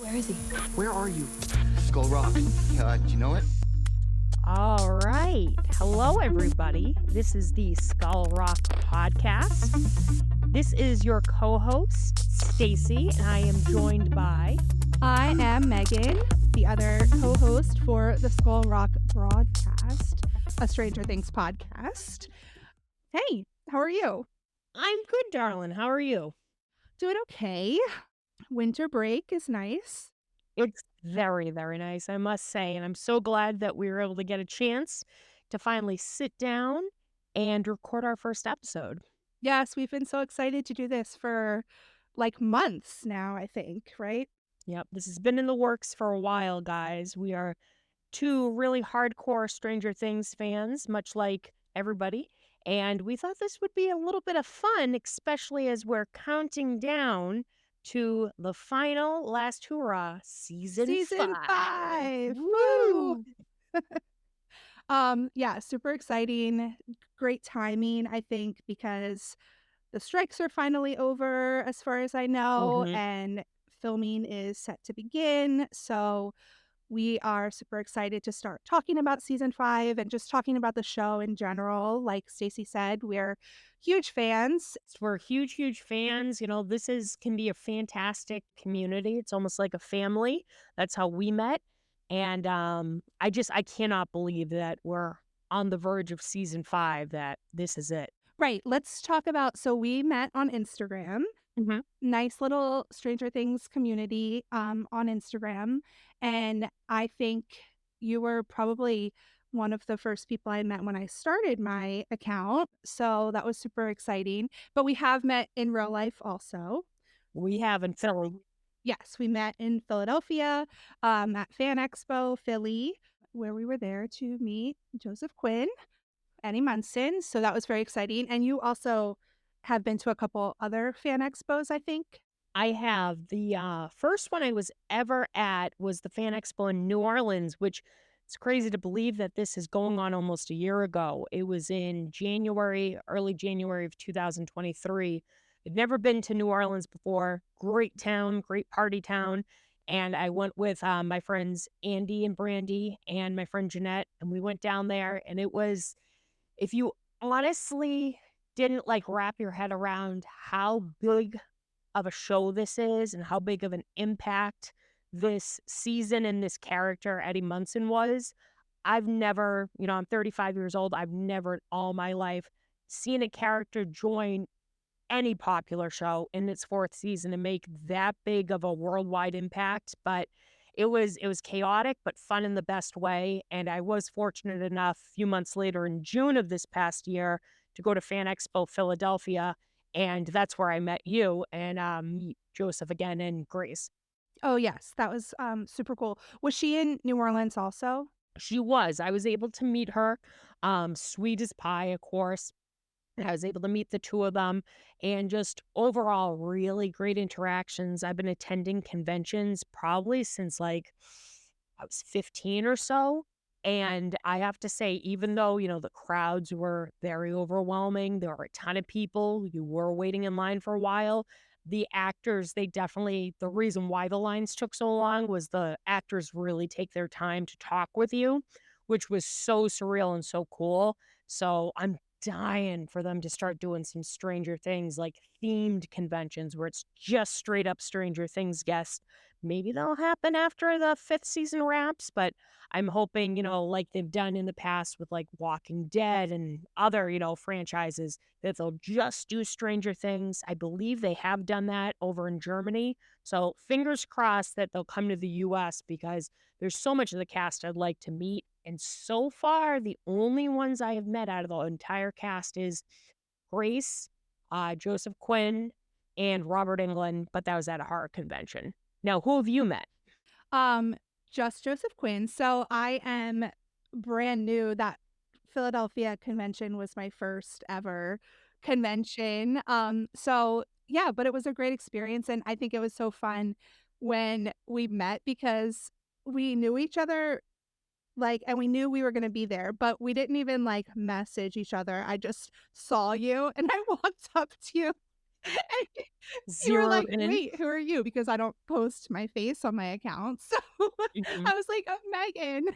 Where is he? Where are you? Skull Rock. Do you know it? All right. Hello, everybody. This is the Skull Rock podcast. This is your co-host, Stacy, and I am joined by... I am Megan, the other co-host for the Skull Rock broadcast, a Stranger Things podcast. Hey, how are you? I'm good, darling. How are you? Doing okay. Winter break is nice. It's very, very nice, I must say. And I'm so glad that we were able to get a chance to finally sit down and record our first episode. Yes, we've been so excited to do this for like months now, I think, right? Yep, this has been in the works for a while, guys. We are two really hardcore Stranger Things fans, much like everybody. And we thought this would be a little bit of fun, especially as we're counting down to the final last hurrah, season five. 5. Woo! Yeah, super exciting. Great timing, I think, because the strikes are finally over, as far as I know, Mhm. and filming is set to begin. So we are super excited to start talking about season 5 and just talking about the show in general. Like Stacey said, we're huge fans. We're huge, huge fans. Can be a fantastic community. It's almost like a family. That's how we met. And I cannot believe that we're on the verge of season 5, that this is it. Right. Let's talk about. So we met on Instagram. Mm-hmm. Nice little Stranger Things community on Instagram. And I think you were probably one of the first people I met when I started my account. So that was super exciting. But we have met in real life also. We have in Philly. Yes, we met in Philadelphia at Fan Expo, Philly, where we were there to meet Joseph Quinn, Eddie Munson. So that was very exciting. And you also have been to a couple other Fan Expos, I think. I have. The first one I was ever at was the Fan Expo in New Orleans, which it's crazy to believe that this is going on almost a year ago. It was in early January of 2023. I'd never been to New Orleans before. Great town, great party town. And I went with my friends Andy and Brandy and my friend Jeanette, and we went down there. And it was, if you honestly didn't wrap your head around how big of a show this is and how big of an impact this season and this character Eddie Munson was, I've never, I'm 35 years old. I've never in all my life seen a character join any popular show in its 4th season and make that big of a worldwide impact. But it was chaotic, but fun in the best way. And I was fortunate enough a few months later in June of this past year to go to Fan Expo Philadelphia. And that's where I met you and meet Joseph again and Grace. Oh, yes, that was super cool. Was she in New Orleans also? She was. I was able to meet her. Sweet as pie, of course. I was able to meet the two of them, and just overall really great interactions. I've been attending conventions probably since I was 15 or so. And I have to say, even though, the crowds were very overwhelming, there were a ton of people, you were waiting in line for a while. The actors, the reason why the lines took so long was the actors really take their time to talk with you, which was so surreal and so cool. So I'm dying for them to start doing some Stranger Things, like themed conventions where it's just straight up Stranger Things guests. Maybe that'll happen after the 5th season wraps, but I'm hoping, like they've done in the past with Walking Dead and other, franchises, that they'll just do Stranger Things. I believe they have done that over in Germany. So fingers crossed that they'll come to the US, because there's so much of the cast I'd like to meet. And so far, the only ones I have met out of the entire cast is Grace, Joseph Quinn, and Robert Englund, but that was at a horror convention. Now, who have you met? Just Joseph Quinn. So I am brand new. That Philadelphia convention was my first ever convention. So yeah, but it was a great experience, and I think it was so fun when we met because we knew each other, and we knew we were going to be there, but we didn't even message each other. I just saw you and I walked up to you You were Zero like, in. "Wait, who are you?" Because I don't post my face on my account, so Mhm. I was like, Megan."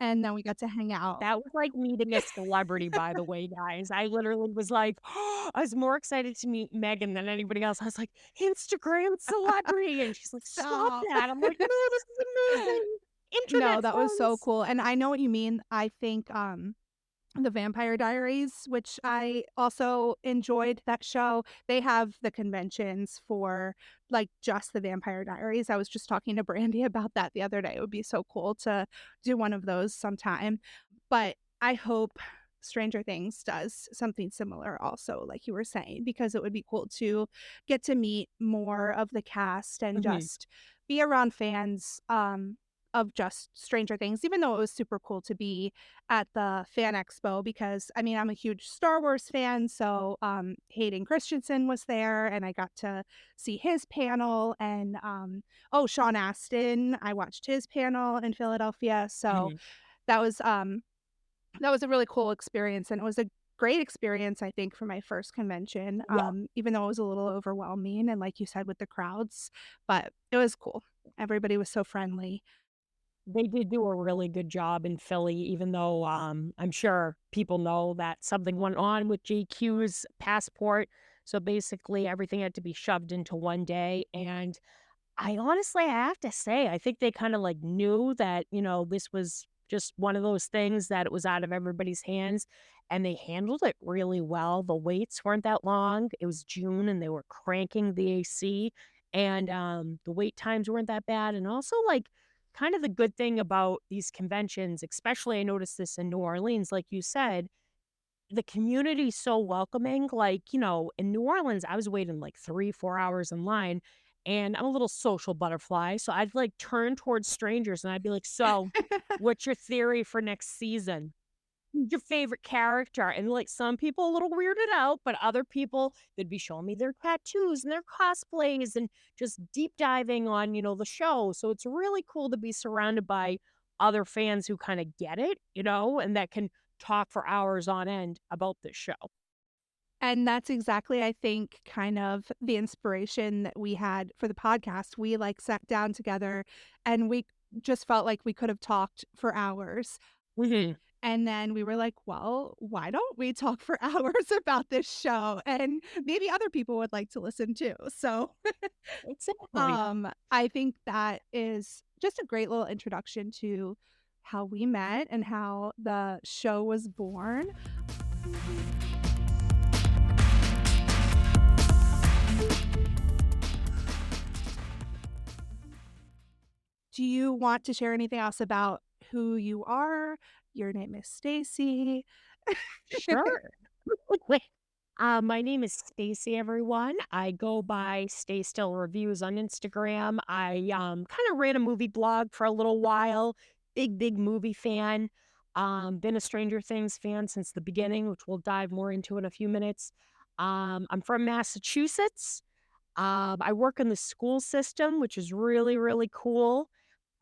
And then we got to hang out. That was like meeting a celebrity, by the way, guys. I literally was like, I was more excited to meet Megan than anybody else. I was like, Instagram celebrity. And she's like, stop Stop. that. I'm like, no, this is amazing. No, Internet that was so friends. cool, and I know what you mean. I think, The Vampire Diaries, which I also enjoyed that show. They have the conventions for, like, just The Vampire Diaries. I was just talking to Brandy about that the other day. It would be so cool to do one of those sometime. But I hope Stranger Things does something similar also, like you were saying, because it would be cool to get to meet more of the cast and Mhm. just be around fans, of just Stranger Things, even though it was super cool to be at the Fan Expo because, I mean, I'm a huge Star Wars fan, so, Hayden Christensen was there, and I got to see his panel, and, Sean Astin, I watched his panel in Philadelphia, so Mhm. that was, um that was a really cool experience, and it was a great experience, I think, for my first convention, Yeah. even though it was a little overwhelming and like you said, with the crowds, but it was cool. Everybody was so friendly. They did do a really good job in Philly, even though I'm sure people know that something went on with JQ's passport. So basically, everything had to be shoved into one day. And I have to say, I think they kinda, like, knew that, this was just one of those things that it was out of everybody's hands, and they handled it really well. The waits weren't that long. It was June, and they were cranking the AC, and, the wait times weren't that bad, and also, like, kind of the good thing about these conventions, especially I noticed this in New Orleans, like you said, the community's so welcoming, like, in New Orleans, I was waiting, like, 3, 4 hours in line, and I'm a little social butterfly, so I'd, like, turn towards strangers, and I'd be like, "So, what's your theory for next season? Who's your favorite character?" And, like, some people a little weirded out, but other people, they'd be showing me their tattoos and their cosplays and just deep diving on, the show, so it's really cool to be surrounded by other fans who kinda get it, and that can talk for hours on end about this show. And that's exactly, I think, kind of the inspiration that we had for the podcast. We, like, sat down together and we just felt like we could have talked for hours. Mhm. And then we were like, "Well, why don't we talk for hours about this show? And maybe other people would like to listen too." So, Exactly. I think that is just a great little introduction to how we met and how the show was born. Do you want to share anything else about who you are? Your name is Stacy. Sure. Wait. My name is Stacy, everyone. I go by Stay Still Reviews on Instagram. I kind of ran a movie blog for a little while. Big movie fan. Been a Stranger Things fan since the beginning, which we'll dive more into in a few minutes. I'm from Massachusetts. I work in the school system, which is really cool.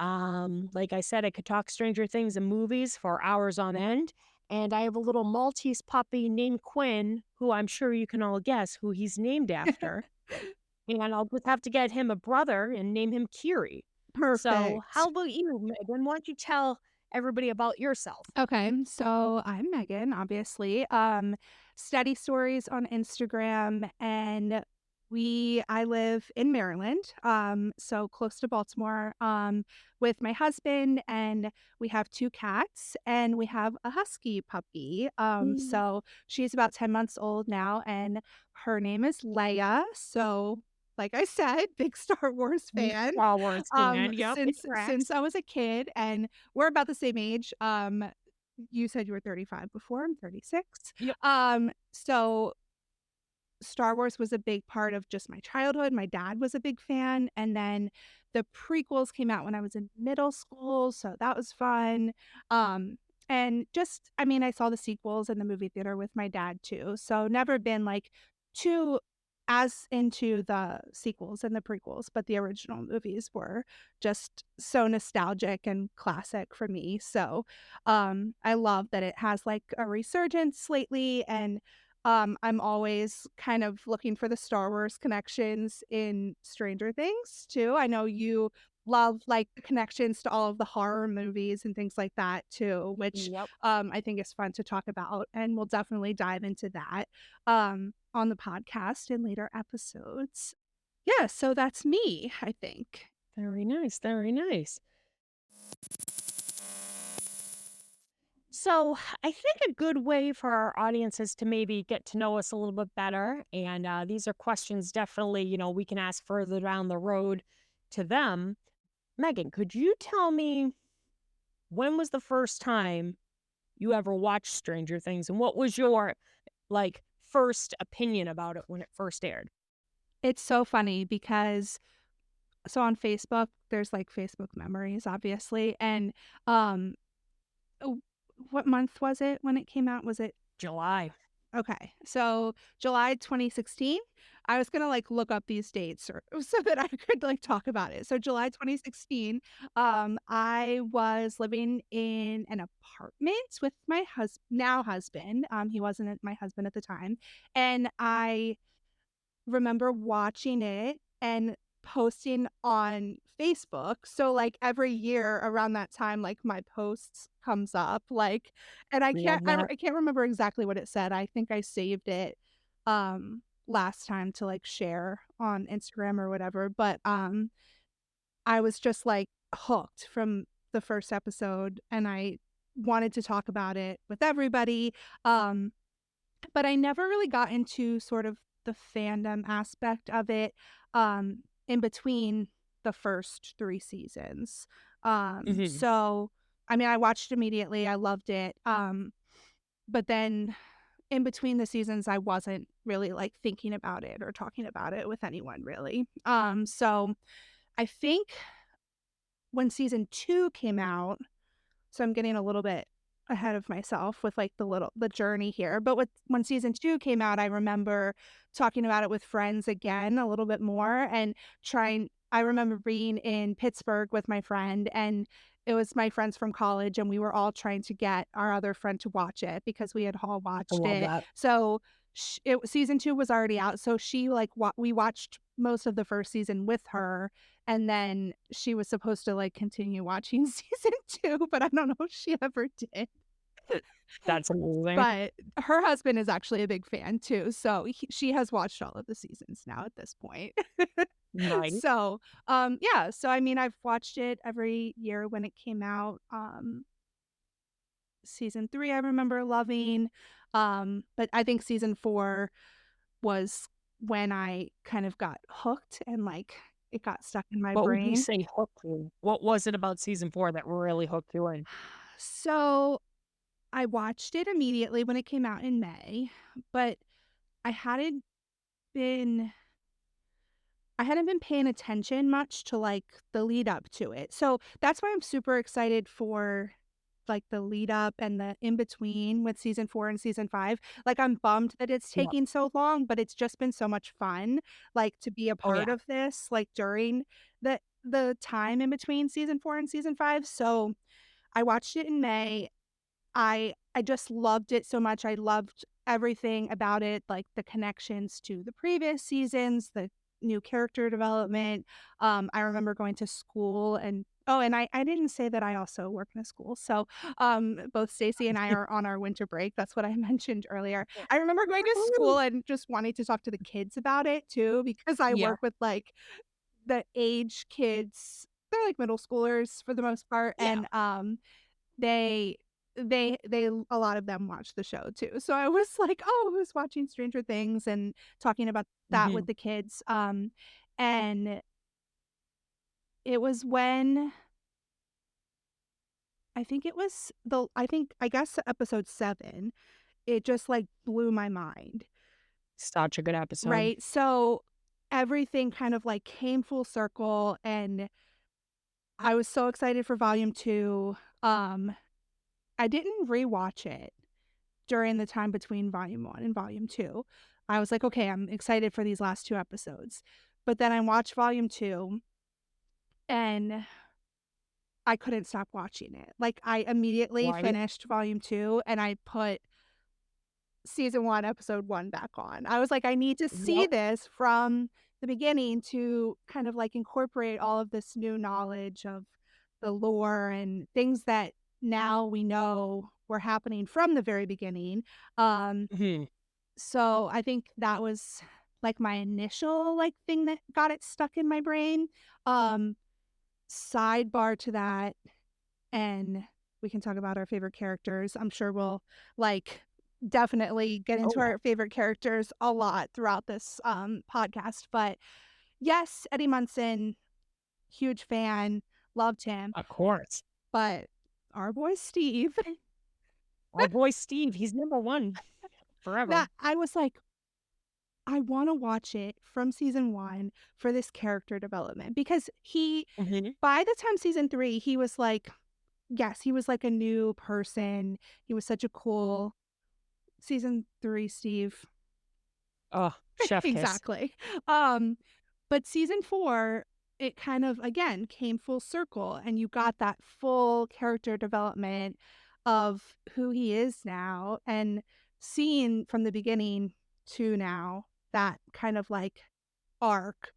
Like I said, I could talk Stranger Things and movies for hours on end. And I have a little Maltese puppy named Quinn, who I'm sure you can all guess who he's named after. And I'll just have to get him a brother and name him Kiri. So, how Perfect. about you, Megan? Why don't you tell everybody about yourself? Okay, so I'm Megan, obviously. Study stories on Instagram, and I live in Maryland, so close to Baltimore, with my husband, and we have two cats, and we have a husky puppy. Mm, So she's about 10 months old now, and her name is Leia. So, like I said, big Star Wars big fan. Star Wars fan. Yep, it Since tracks. I was a kid, and we're about the same age. You said you were 35 before, I'm 36. Yep. So Star Wars was a big part of just my childhood. My dad was a big fan, and then the prequels came out when I was in middle school, so that was fun. And just I mean, I saw the sequels in the movie theater with my dad too, so never been, like, too as into the sequels and the prequels, but the original movies were just so nostalgic and classic for me, so, I love that it has, like, a resurgence lately, and I'm always kind of looking for the Star Wars connections in Stranger Things too. I know you love like the connections to all of the horror movies and things like that too, which Yep. I think is fun to talk about, and we'll definitely dive into that on the podcast in later episodes. Yeah, so that's me, I think. Very nice. Very nice. So, I think a good way for our audiences to maybe get to know us a little bit better, and these are questions definitely, we can ask further down the road to them. Megan, could you tell me when was the first time you ever watched Stranger Things and what was your first opinion about it when it first aired? It's so funny because so on Facebook, there's like Facebook memories, obviously. And um oh, what month was it when it came out? Was it July. okay? So July 2016. I was gonna like look up these dates or so that I could like talk about it. So July 2016, I was living in an apartment with my now husband. He wasn't my husband at the time, and I remember watching it and posting on Facebook. So, like, every year around that time, like, my posts comes up, like and Love that. I can't remember exactly what it said. I think I saved it, last time to, like, share on Instagram or whatever, but, I was just, like, hooked from the first episode, and I wanted to talk about it with everybody, um but I never really got into sort of the fandom aspect of it, in between the first 3 seasons. Hmm. So, I mean, I watched immediately, I loved it, but then in between the seasons, I wasn't really, like, thinking about it or talking about it with anyone really. So I think when season 2 came out, so I'm getting a little bit ahead of myself with, like, the journey here, but with when season 2 came out, I remember talking about it with friends again a little bit more and trying I remember being in Pittsburgh with my friend, and it was my friends from college, and we were all trying to get our other friend to watch it because we had all I watched love it. that. So, season 2 was already out, so she, like, we watched most of the first season with her, and then she was supposed to, like, continue watching season 2, but I don't know if she ever did. That's amazing. But her husband is actually a big fan too, so she has watched all of the seasons now at this point. Nice. So, yeah, so I mean, I've watched it every year when it came out. Season 3 I remember loving, but I think season 4 was when I kind of got hooked and, like, it got stuck in my What would you brain. say hooked you? What was it about season 4 that really hooked you in? So, I watched it immediately when it came out in May, but I hadn't been I hadn't been paying attention much to, like, the lead up to it. So, that's why I'm super excited for, like, the lead up and the in between with season 4 and season 5. Like, I'm bummed that it's Yep. taking so long, but it's just been so much fun, like, to be a Oh, part yeah. of this, like, during the time in between season 4 and season 5. So, I watched it in May. I just loved it so much. I loved everything about it, like the connections to the previous seasons, the new character development. I remember going to school and oh, and I didn't say that I also work in a school. So, both Stacy and I are on our winter break. That's what I mentioned earlier. I remember going to Woo! school and just wanting to talk to the kids about it too, because I Yeah. work with like the age kids. They're like middle schoolers for the most part, Yeah. and they they a lot of them watch the show too. So I was like, "Oh, who's watching Stranger Things?" and talking about that with Mhm. the kids. And it was when I guess episode 7, it just, like, blew my mind, Such a good episode. right? So everything kind of, like, came full circle, and I was so excited for volume 2. I didn't rewatch it during the time between volume 1 and volume 2. I was like, "Okay, I'm excited for these last 2 episodes." But then I watched volume 2, and I couldn't stop watching it. Like, I immediately Right? finished volume 2, and I put season 1, episode 1 back on. I was like, I need to see Yep. this from the beginning to kind of like incorporate all of this new knowledge of the lore and things that now we know were happening from the very beginning. Um, Mhm. so I think that was like my initial like thing that got it stuck in my brain. Um, Sidebar to that, and we can talk about our favorite characters. I'm sure we'll like definitely get Oh, into yeah. our favorite characters a lot throughout this podcast. But yes, Eddie Munson, huge fan, loved him. Of course. But our boy Steve, Our boy Steve, he's number 1 forever. that I was like, I want to watch it from season 1 for this character development because he, Mhm. by the time season 3, he was like, yes, he was like a new person. He was such a cool season 3 Steve. Oh, chef kiss. Exactly. Um, but season 4, it kind of again came full circle and you got that full character development of who he is now and seeing from the beginning to now that kind of like arc.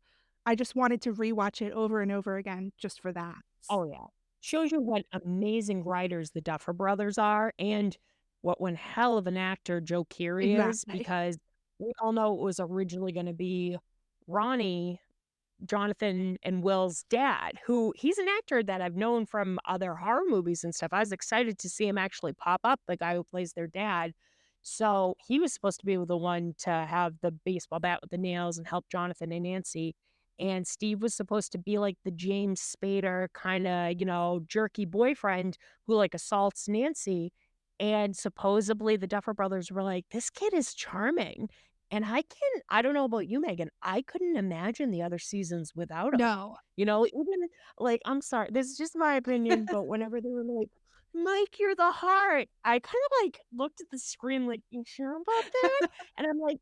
I just wanted to rewatch it over and over again just for that. Oh, yeah. Shows you what amazing writers the Duffer Brothers are and what one hell of an actor Joe Keery is, Exactly. because we all know it was originally gonna be Ronnie, Jonathan and Will's dad, who he's an actor that I've known from other horror movies and stuff. I was excited to see him actually pop up, the guy who plays their dad. So he was supposed to be the one to have the baseball bat with the nails and help Jonathan and Nancy. And Steve was supposed to be like the James Spader kind of, jerky boyfriend who like assaults Nancy. And supposedly the Duffer Brothers were like, this kid is charming. And I don't know about you, Megan, I couldn't imagine the other seasons without him. No. Even like, I'm sorry, this is just my opinion, but whenever they were like, Mike, you're the heart, I kind of like looked at the screen like, you sure about that? And I'm like,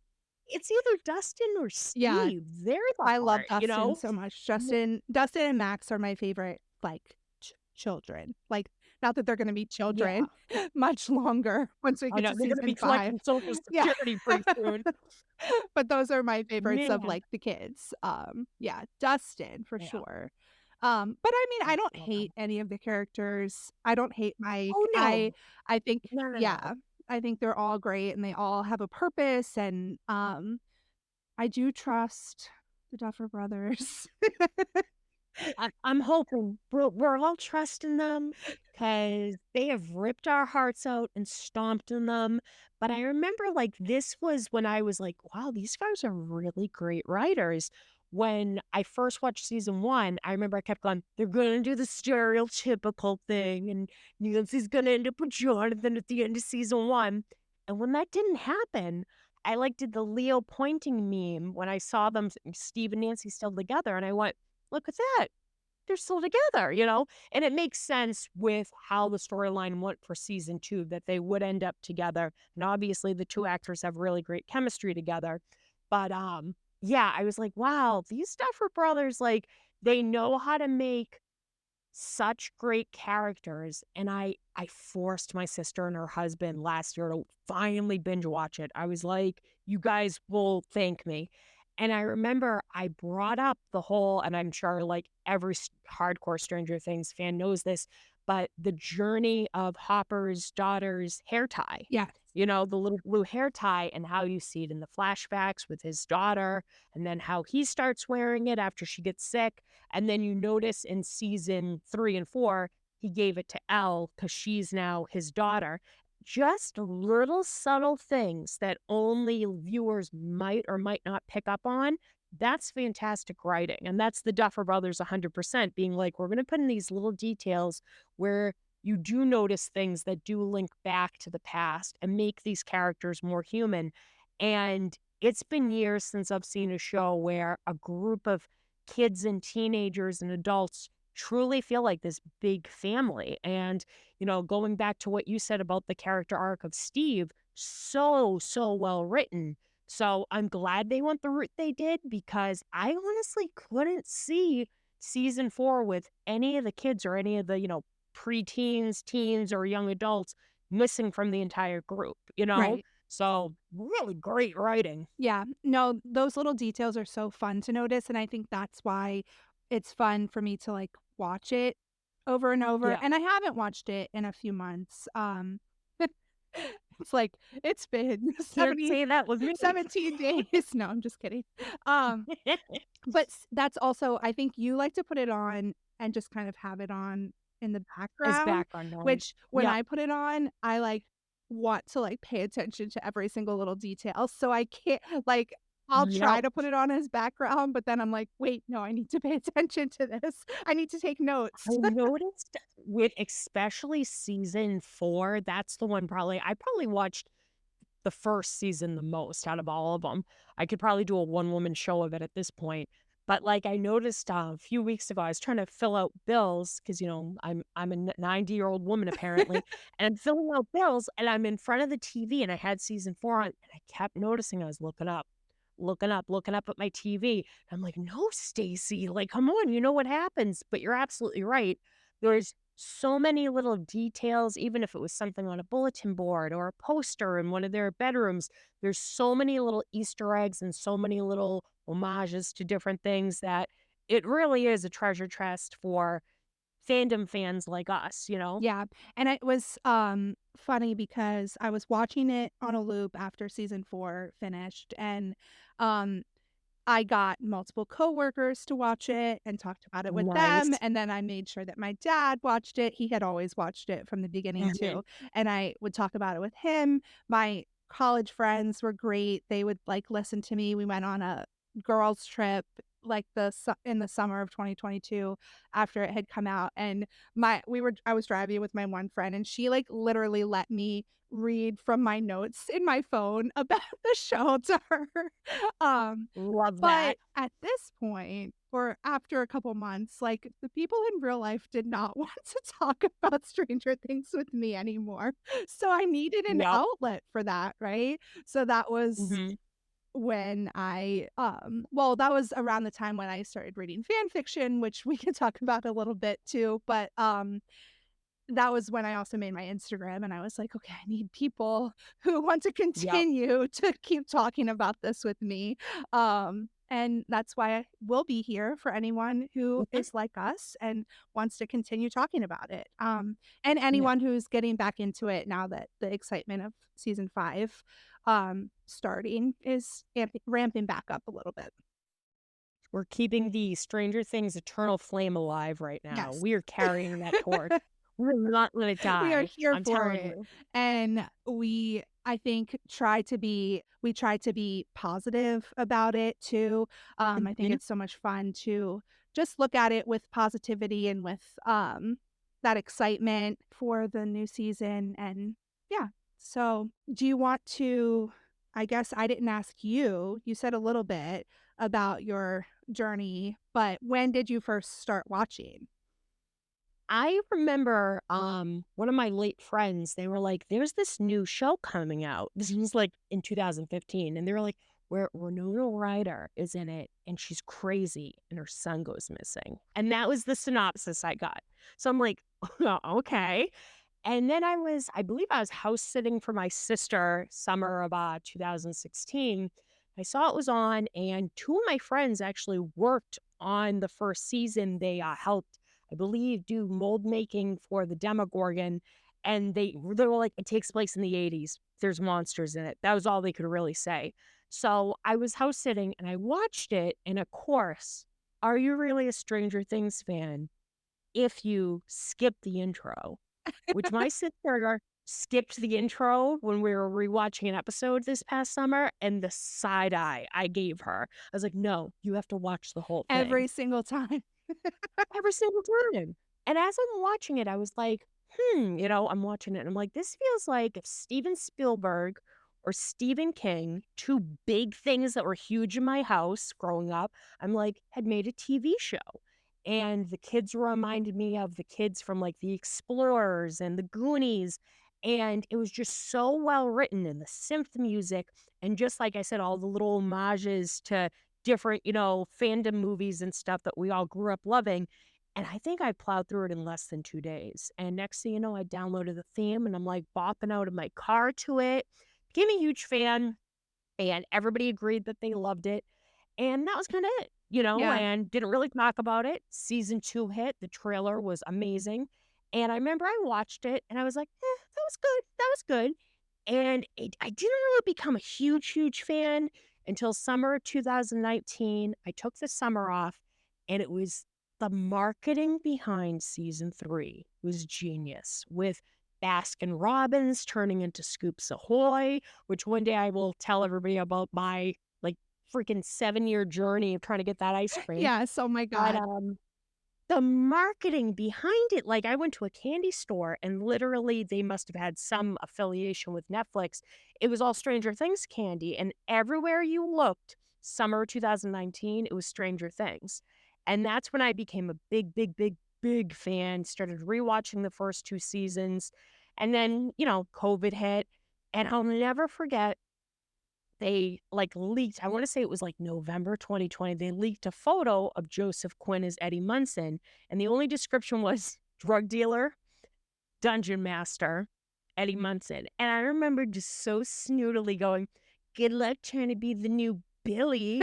it's either Dustin or Yeah, Steve. They're the I love heart, you Dustin know? so much. M- Dustin and Max are my favorite, like, children. Like, not that they're gonna be Yeah, children much longer once we I get know to they're going to be season 5. collecting Social Yeah. Security pretty soon. But those are my favorites of, Man. like, the kids. Yeah, Dustin for Yeah. sure. But I mean, I Oh, don't love hate him. any of the characters. I don't hate Mike. Oh, no. I think No, no, no. yeah, I think they're all great and they all have a purpose and, I do trust the Duffer Brothers. I'm hoping we're all trusting them because they have ripped our hearts out and stomped in them. But I remember like this was when I was like, wow, these guys are really great writers. When I first watched season 1, I remember I kept going, they're gonna do the stereotypical thing, and Nancy's gonna end up with Jonathan at the end of season 1. And when that didn't happen, I like did the Leo pointing meme when I saw them, Steve and Nancy still together, and I went, look at that, they're still together, And it makes sense with how the storyline went for season 2 that they would end up together. And obviously the two actors have really great chemistry together. But yeah, I was like, wow, these Duffer Brothers, like, they know how to make such great characters, and I forced my sister and her husband last year to finally binge watch it. I was like, "You guys will thank me." And I remember I brought up the whole, and I'm sure like every hardcore Stranger Things fan knows this, but the journey of Hopper's daughter's hair tie. Yes. The little blue hair tie, and how you see it in the flashbacks with his daughter, and then how he starts wearing it after she gets sick. And then you notice in season 3 and 4, he gave it to Elle because she's now his daughter. Just little subtle things that only viewers might or might not pick up on. That's fantastic writing. And that's the Duffer Brothers 100% being like, we're going to put in these little details where you do notice things that do link back to the past and make these characters more human. And it's been years since I've seen a show where a group of kids and teenagers and adults truly feel like this big family. And, going back to what you said about the character arc of Steve, so, so well written. So I'm glad they went the route they did because I honestly couldn't see season 4 with any of the kids or any of the, preteens, teens, or young adults missing from the entire group, Right. So really great writing. Yeah. No, those little details are so fun to notice, and I think that's why it's fun for me to, like, watch it over and over, Yeah. and I haven't watched it in a few months, it's like, it's been Can't 70 say that was me. 17 days. No, I'm just kidding. Um, but that's also I think you like to put it on and just kind of have it on in the As background, background noise. which when Yep. I put it on, I, like, want to, like, pay attention to every single little detail, so I can't like, I'll try Yep. to put it on as background, but then I'm like, "Wait, no, I need to pay attention to this. I need to take I notes." noticed with especially season 4, that's the one I probably watched the first season the most out of all of them. I could probably do a one-woman show of it at this point. But, like, I noticed, a few weeks ago, I was trying to fill out bills because I'm a 90-year-old woman apparently, and I'm filling out bills, and I'm in front of the TV, and I had season 4 on, and I kept noticing I was looking up at my TV. I'm like, "No, Stacy, like, come on, you know what happens." But you're absolutely right. There's so many little details, even if it was something on a bulletin board or a poster in one of their bedrooms. There's so many little Easter eggs and so many little homages to different things that it really is a treasure chest for fandom fans like us, you know? Yeah, and it was, funny because I was watching it on a loop after season 4 finished, and, um I got multiple coworkers to watch it and talked about it with them, Nice. and then I made sure that my dad watched it. He had always watched it from the beginning Mhm. too, and I would talk about it with him. My college friends were great. They would, like, listen to me. We went on a girls' trip, like, in the summer of 2022 after it had come out, and I was driving with my one friend, and she, like, literally let me read from my notes in my phone about the show to her. Um Love but that. at this point, or after a couple months, like, the people in real life did not want to talk about Stranger Things with me anymore. So I needed an Yep. outlet for that, right? So that was Mhm. when well, that was around the time when I started reading fan fiction, which we can talk about a little bit too, but, that was when I also made my Instagram, and I was like, "Okay, I need people who want to Yep. continue to keep talking about this with me." And that's why we'll be here for anyone who Mhm. is like us and wants to continue talking about it. And Yeah. anyone who's getting back into it now that the excitement of season 5, starting is ramping back up a little bit. We're keeping the Stranger Things eternal flame alive right now. Yes. We are carrying that torch. We're not let it We are die. here I'm for telling it, you. and I think, we try to be positive about it too. I think Mhm. it's so much fun to just look at it with positivity and with, that excitement for the new season, and yeah. So, do you want to I guess I didn't ask you, you said a little bit about your journey, but when did you first start watching? I remember, one of my late friends, they were like, "There's this new show coming out." This was, like, in 2015, and they were like, "Where Winona Ryder is in it, and she's crazy, and her son goes missing." And that was the synopsis I got. So I'm like, "Oh, okay." And then I believe I was house sitting for my sister summer of, 2016. I saw it was on, and 2 of my friends actually worked on the 1st season. They, helped, I believe, do mold making for the Demogorgon, and they were like, "It takes place in the '80s. There's monsters in it." That was all they could really say. So, I was house sitting, and I watched it, and of course, are you really a Stranger Things fan if you skip the intro? Which my sister skipped the intro when we were rewatching an episode this past summer, and the side eye I gave her. I was like, "No, you have to watch the whole thing." Every single time. Every single time. And as I'm watching it, I was like, I'm watching it and I'm like, this feels like if Steven Spielberg or Stephen King, 2 big things that were huge in my house growing up, I'm like, had made a TV show. And the kids reminded me of the kids from like The Explorers and The Goonies. And it was just so well written and the synth music. And just like I said, all the little homages to different, fandom movies and stuff that we all grew up loving. And I think I plowed through it in less than 2 days. And next thing you know, I downloaded the theme and I'm like bopping out of my car to it became a huge fan, and everybody agreed that they loved it. And that was kinda it, Yeah. and didn't really talk about it. Season 2 hit, the trailer was amazing, and I remember I watched it, and I was like, that was good, that was good." And I didn't really become a huge, huge fan until summer of 2019. I took the summer off, and it was the marketing behind season 3 was genius, with Baskin Robbins turning into Scoops Ahoy, which one day I will tell everybody about my, like, freaking 7-year journey of trying to get that ice cream. Yes, oh my But, god. the marketing behind it, like, I went to a candy store and literally they must have had some affiliation with Netflix. It was all Stranger Things candy, and everywhere you looked, summer 2019, it was Stranger Things. And that's when I became a big, big, big, big fan, started rewatching the first 2 seasons, and then, COVID hit, and I'll never forget they, like, leaked, I wanna say it was, like, November 2020, they leaked a photo of Joseph Quinn as Eddie Munson, and the only description was drug dealer, dungeon master, Eddie Munson, and I remember just so snootily going, "Good luck trying to be the new Billy,"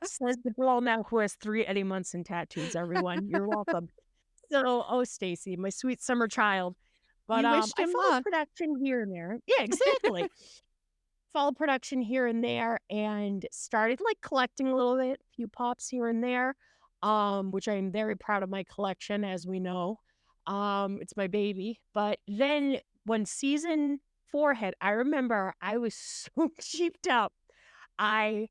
says the girl now who has 3 Eddie Munson tattoos, everyone, you're welcome. So, oh, Stacy, my sweet summer child, but, You wished I him followed luck. production here and there. Yeah, exactly. Follow production here and there and started, like, collecting a little bit, a few pops here and there, which I am very proud of my collection, as we know. It's my baby. But then when season 4 hit, I remember I was so cheaped out. I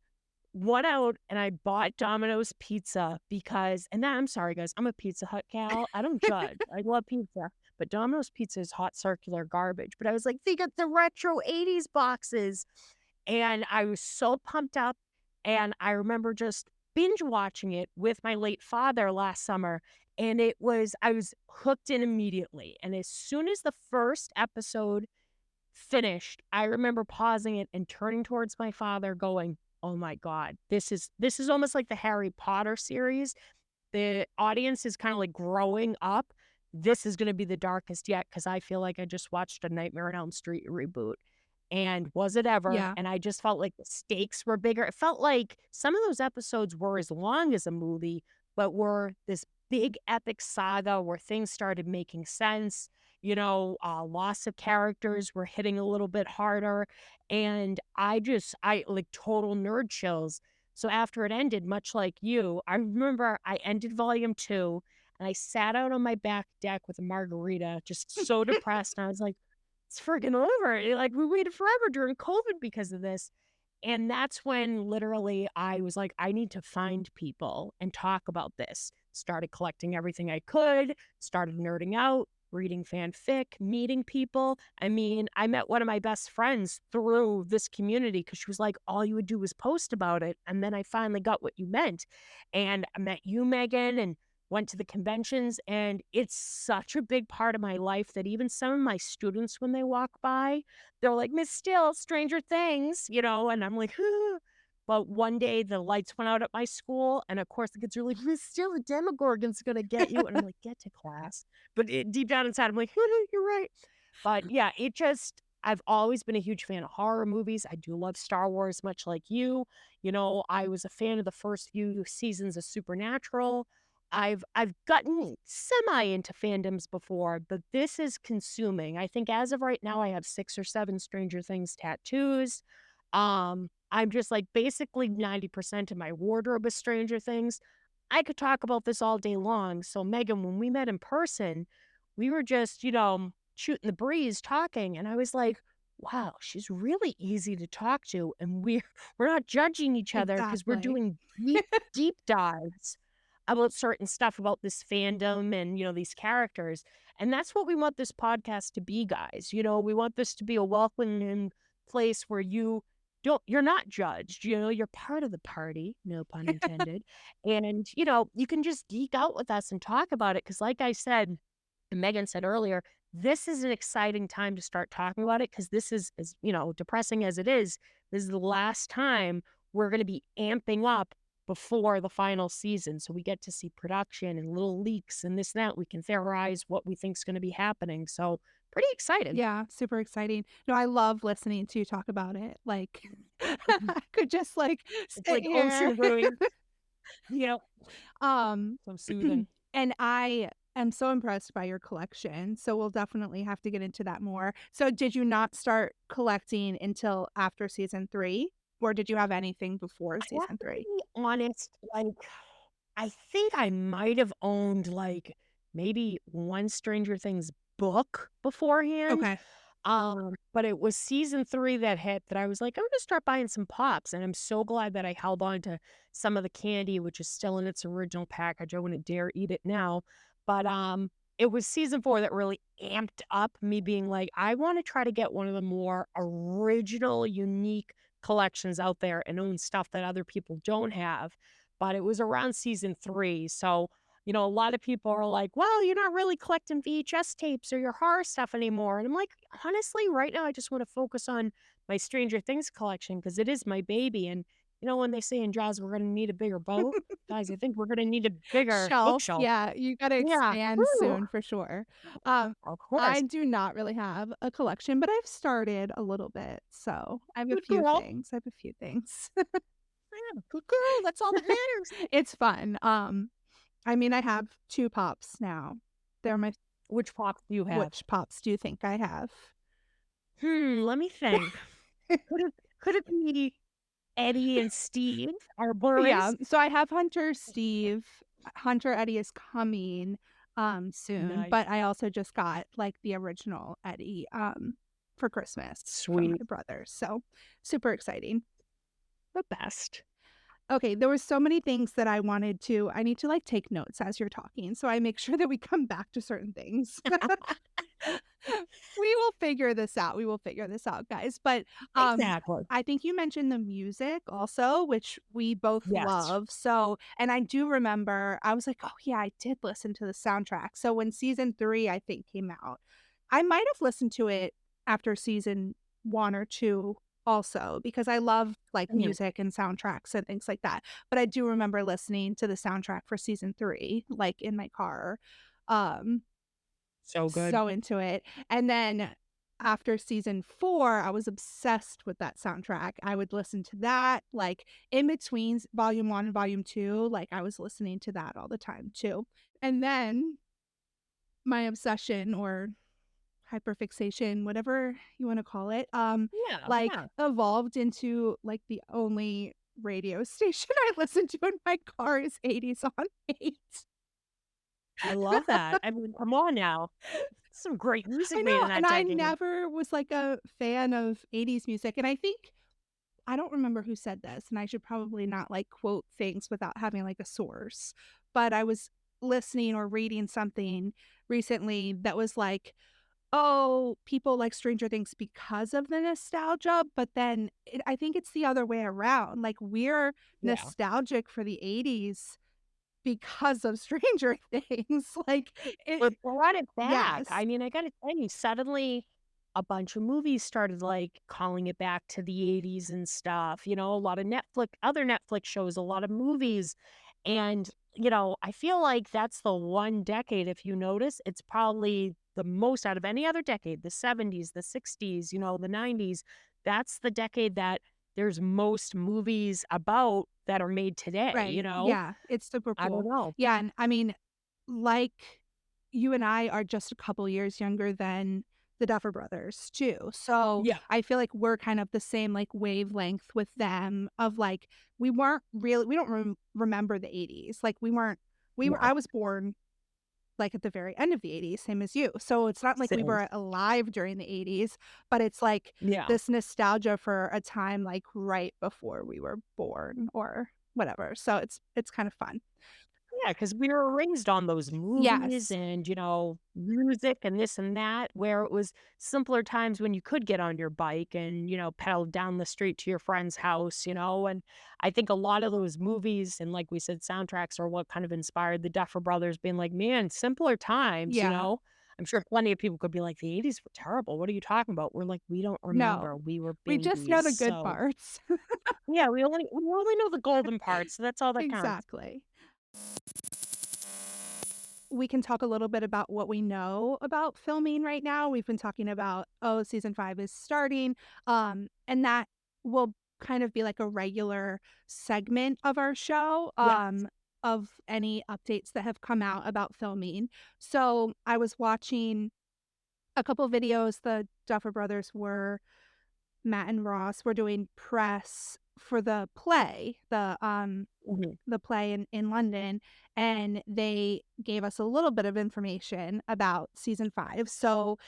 went out and I bought Domino's pizza because and then I'm sorry, guys, I'm a Pizza Hut gal. I don't judge. I love pizza, but Domino's pizza is hot circular garbage. But I was like, they got the retro 80s boxes. And I was so pumped up. And I remember just binge watching it with my late father last summer. And I was hooked in immediately. And as soon as the first episode finished, I remember pausing it and turning towards my father going, "Oh my god, this is almost like the Harry Potter series. The audience is kinda, like, growing up. This is gonna be the darkest yet because I feel like I just watched a Nightmare on Elm Street reboot, and was it ever, Yeah. and I just felt like the stakes were bigger. It felt like some of those episodes were as long as a movie, but were this big epic saga where things started making sense, loss of characters were hitting a little bit harder, and I like, total nerd chills. So after it ended, much like you, I remember I ended volume 2, and I sat out on my back deck with a margarita, just so depressed, and I was like, "It's friggin' over." Like, we waited forever during COVID because of this. And that's when literally I was like, "I need to find people and talk about this." Started collecting everything I could, started nerding out, reading fanfic, meeting people. I mean, I met one of my best friends through this community because she was like, "All you would do was post about it." And then I finally got what you meant. And I met you, Megan, and went to the conventions. And it's such a big part of my life that even some of my students, when they walk by, they're like, "Miss Still, Stranger Things," and I'm like, But one day the lights went out at my school, and of course the kids are like, "Miss Still, the Demogorgon's gonna get you," and I'm like, "Get to class." But deep down inside, I'm like, You're right." But yeah, I've always been a huge fan of horror movies. I do love Star Wars, much like you. I was a fan of the first few seasons of Supernatural. I've gotten semi into fandoms before, but this is consuming. I think as of right now, I have 6 or 7 Stranger Things tattoos. I'm just like basically 90% of my wardrobe is Stranger Things. I could talk about this all day long. So Megan, when we met in person, we were just, shooting the breeze talking. And I was like, wow, she's really easy to talk to. And we're not judging each other because we're Exactly. doing deep, deep dives about certain stuff about this fandom and, these characters. And that's what we want this podcast to be, guys. We want this to be a welcoming place where you're not judged, you're part of the party, no pun intended. And, you can just geek out with us and talk about it. Cause like I said, and Megan said earlier, this is an exciting time to start talking about it because this is, as depressing as it is, this is the last time we're going to be amping up before the final season. So we get to see production and little leaks and this and that. We can theorize what we think is going to be happening. So pretty excited. Yeah, super exciting. No, I love listening to you talk about it. Like, I could just, like, It's sit like here. ocean brewing. Yep. Um, So soothing. and I am so impressed by your collection, so we'll definitely have to get into that more. So did you not start collecting until after season 3, or did you have anything before I have season to 3? be honest, like, I think I might have owned, like, maybe one Stranger Things book beforehand. Okay. But it was season 3 that hit that I was like, "I'm gonna start buying some pops," and I'm so glad that I held on to some of the candy, which is still in its original package. I wouldn't dare eat it now, but, it was season 4 that really amped up me being like, "I wanna try to get one of the more original, unique collections out there and own stuff that other people don't have," but it was around season 3, so a lot of people are like, "Well, you're not really collecting VHS tapes or your horror stuff anymore." And I'm like, "Honestly, right now, I just want to focus on my Stranger Things collection because it is my baby." And when they say in Jaws, we're going to need a bigger boat, guys, I think we're going to need a bigger Shelf, bookshelf. yeah, you gotta Yeah. expand Woo. soon for sure. Um, Of I course. do not really have a collection, but I've started a little bit, so I have a Good few girl. things, I have a few things. Yeah, good girl. That's all that matters. It's fun, I mean, I have 2 pops now. They're my Which pops do you have? which pops do you think I have? Let me think. Could it could it be Eddie and Steve, our Yeah, boys? so I have Hunter Steve. Hunter Eddie is coming, soon, Nice. but I also just got, like, the original Eddie, for Christmas from Sweet. my brother, so super exciting. The best. Okay, there was so many things that I need to, like, take notes as you're talking, so I make sure that we come back to certain things. We will figure this out, we will figure this out, guys, but, Exactly. I think you mentioned the music also, which we both Yes. love, so and I do remember, I was like, "Oh, yeah, I did listen to the soundtrack." So when season 3, I think, came out, I might have listened to it after season 1 or 2 also, because I love, like, Mm, music and soundtracks and things like that, but I do remember listening to the soundtrack for season 3, like, in my car, um, so good. so into it, and then after season 4, I was obsessed with that soundtrack. I would listen to that, like, in between volume 1 and volume 2, like, I was listening to that all the time too, and then my obsession or hyperfixation, whatever you wanna call it, Yeah, like, yeah. evolved into, like, the only radio station I listen to in my car is 80s on 8. I love that. I mean, come on now. Some great music I made in know, and that I decade. never was, like, a fan of 80s music, and I think I don't remember who said this, and I should probably not, like, quote things without having, like, a source, but I was listening or reading something recently that was like, "Oh, people like Stranger Things because of the nostalgia," but then I think it's the other way around, like, we're Yeah. nostalgic for the '80s because of Stranger Things, like, it But brought it back. yes. I mean, I gotta tell you, suddenly a bunch of movies started, like, calling it back to the '80s and stuff, a lot of other Netflix shows, a lot of movies, and, I feel like that's the one decade, if you notice, it's probably the most out of any other decade, the '70s, the '60s, the '90s. That's the decade that there's most movies about that are made today, Right, yeah, it's super I don't cool. know. Yeah, and I mean, like, you and I are just a couple years younger than the Duffer Brothers too, so Yeah. I feel like we're kind of the same, like, wavelength with them of, like, we don't remember the '80s, like, we were No. I was born, like, at the very end of the '80s, same as you, so it's not like we Same. were alive during the '80s, but it's, like, Yeah. this nostalgia for a time, like, right before we were born or whatever, so it's kind of fun. Yeah, because we were raised on those movies Yes. and, music and this and that, where it was simpler times when you could get on your bike and, pedal down the street to your friend's house, and I think a lot of those movies and, like we said, soundtracks are what kind of inspired the Duffer Brothers being like, "Man, simpler times," you Yeah. know? I'm sure plenty of people could be like, "The '80s were terrible. What are you talking about?" We're like, "We don't remember. No. We were We just babies." know the good So, parts. yeah, we only know the golden parts, so that's all that counts. Exactly. we can talk a little bit about what we know about filming right now. We've been talking about, oh, season 5 is starting, and that will kind of be like a regular segment of our show, Yeah. of any updates that have come out about filming. So, I was watching a couple videos. The Duffer Brothers were Matt and Ross were doing press for Mhm. the play in London, and they gave us a little bit of information about season 5. So,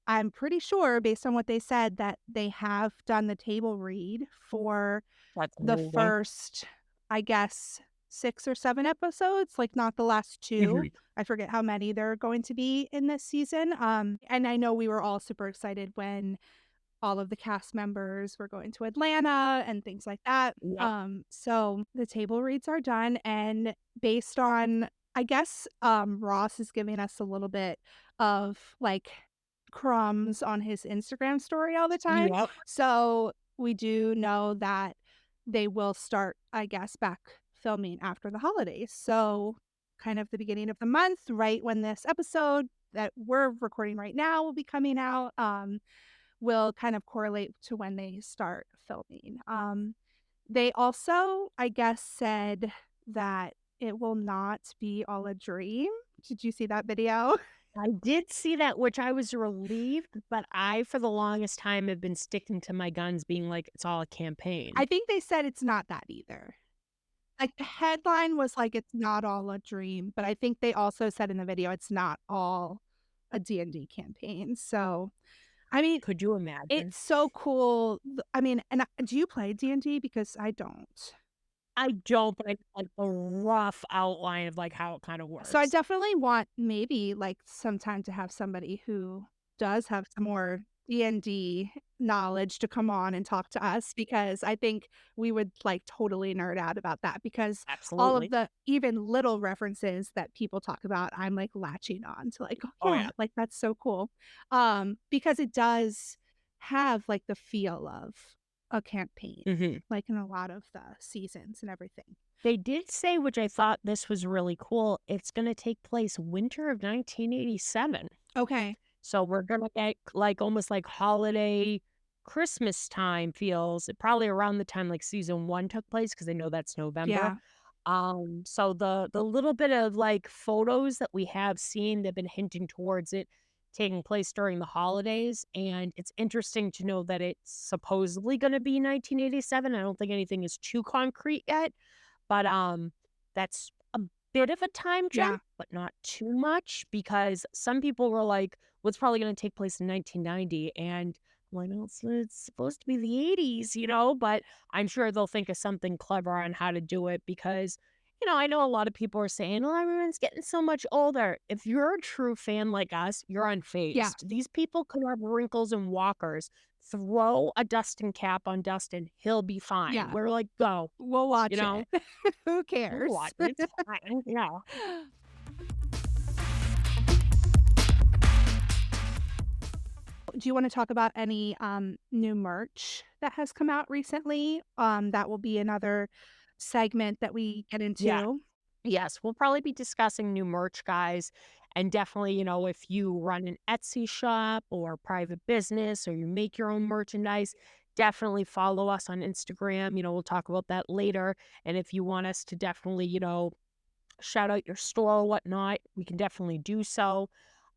I'm pretty sure based on what they said that they have done the table read for That's the amazing. first, I guess, 6 or 7 episodes, like, not the last 2. Mhm. I forget how many there are going to be in this season, and I know we were all super excited when all of the cast members were going to Atlanta and things like that. Yep. So the table reads are done, and based on, I guess, Ross is giving us a little bit of like crumbs on his Instagram story all the time. Yep. So we do know that they will start, I guess, back filming after the holidays. So kind of the beginning of the month, right when this episode that we're recording right now will be coming out. Will kind of correlate to when they start filming. They also, I guess, said that it will not be all a dream. Did you see that video? I did see that, which I was relieved, but I, for the longest time, have been sticking to my guns being like, "It's all a campaign." I think they said it's not that either. Like, the headline was like, "It's not all a dream," but I think they also said in the video, it's not all a D&D campaign. So, I mean, Could you imagine? it's so cool. I mean, and do you play D&D? Because I don't. I don't, but I like a rough outline of, like, how it kinda So I works. definitely want maybe like some time to have somebody who does have some more D&D knowledge to come on and talk to us, because I think we would like totally nerd out about that, because all of Absolutely. the even little references that people talk about, I'm like latching on to like, oh Oh, yeah, yeah. like that's so cool. Because it does have like the feel of a campaign, Mhm. like in a lot of the seasons and everything. They did say, which I thought this was really cool, it's gonna take place winter of 1987. Okay. So we're gonna get, like, almost like holiday Christmas time feels, probably around the time, like, season 1 took place, because I know that's November. Yeah. So the little bit of, like, photos that we have seen, they've been hinting towards it taking place during the holidays, and it's interesting to know that it's supposedly gonna be 1987. I don't think anything is too concrete yet, but, that's a bit of a time Yeah. jump, but not too much, because some people were like, "Well, it's probably gonna take place in 1990," and I'm like, "No, it's supposed to be the '80s," you know, but I'm sure they'll think of something clever on how to do it because, I know a lot of people are saying, "Oh, everyone's getting so much older." If you're a true fan like us, you're Yeah. unfazed. These people could have wrinkles and walkers. Throw a Dustin cap on Dustin, he'll be fine. Yeah. We're like, "Go," We'll you watch know? it. Who We'll cares? watch it, it's fine, yeah. Do you wanna talk about any, new merch that has come out recently? That will be another segment that we get Yeah. into. Yes, we'll probably be discussing new merch, guys, and definitely, if you run an Etsy shop or private business or you make your own merchandise, definitely follow us on Instagram. We'll talk about that later, and if you want us to definitely, shout out your store or whatnot, we can definitely do so.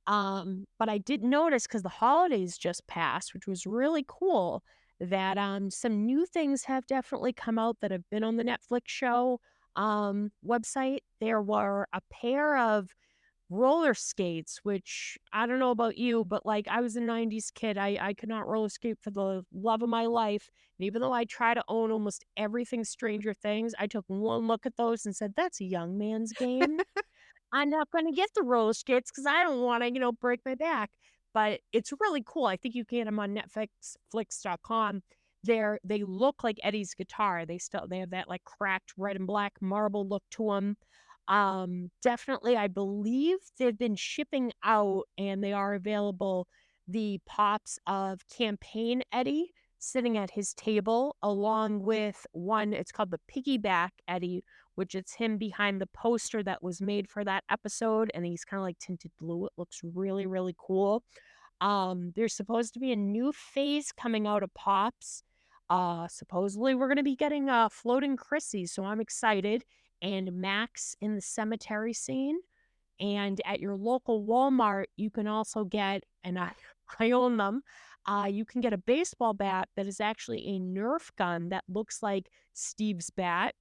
But I did notice, because the holidays just passed, which was really cool, that some new things have definitely come out that have been on the Netflix show website. There were a pair of roller skates, which I don't know about you, but like I was a 90s kid. I could not roller skate for the love of my life. And even though I try to own almost everything Stranger Things, I took one look at those and said, that's a young man's game. I'm not gonna get the roller skates because I don't wanna, break my back. But it's really cool. I think you can get them on Netflix.com. They look like Eddie's guitar. They have that, like, cracked red and black marble look to them. Definitely, I believe they've been shipping out, and they are available, the pops of Campaign Eddie sitting at his table, along with one, it's called the Piggyback Eddie, which it's him behind the poster that was made for that episode, and he's kind of like tinted blue. It looks really, really cool. There's supposed to be a new phase coming out of Pops. Supposedly we're gonna be getting floating Chrissy, so I'm excited. And Max in the cemetery scene. And at your local Walmart, you can also get, and I own them, you can get a baseball bat that is actually a Nerf gun that looks like Steve's bat,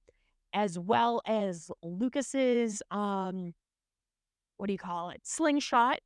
as well as Lucas's, what do you call it? Slingshot,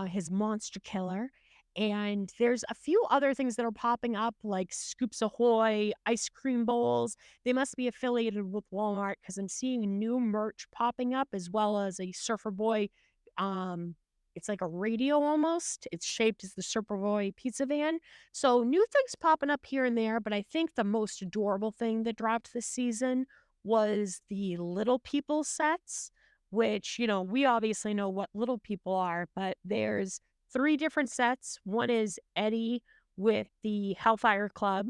his monster killer. And there's a few other things that are popping up, like Scoops Ahoy, ice cream bowls. They must be affiliated with Walmart because I'm seeing new merch popping up, as well as a Surfer Boy. Um, it's like a radio almost. It's shaped as the Surfer Boy pizza van. So new things popping up here and there. But I think the most adorable thing that dropped this season was the Little People sets, which, we obviously know what Little People are, but there's 3 different sets. One is Eddie with the Hellfire Club.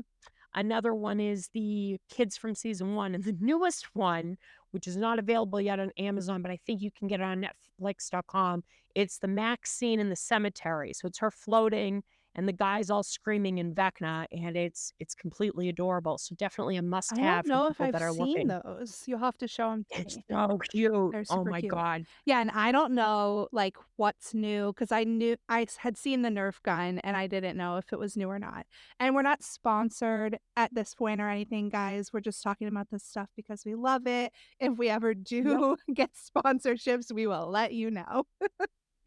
Another one is the kids from season 1, and the newest one, which is not available yet on Amazon, but I think you can get it on Netflix.com. It's the Max scene in the cemetery. So it's her floating and the guys all screaming in Vecna, and it's completely adorable. So definitely a I don't must-have for know if people I've that are seen looking. those. You'll have to show them to It's me. so cute. They're Oh super my cute. god. Yeah, and I don't know, like, what's new because had seen the Nerf gun, and I didn't know if it was new or not. And we're not sponsored at this point or anything, guys. We're just talking about this stuff because we love it. If we ever Yep, do get sponsorships, we will let you know.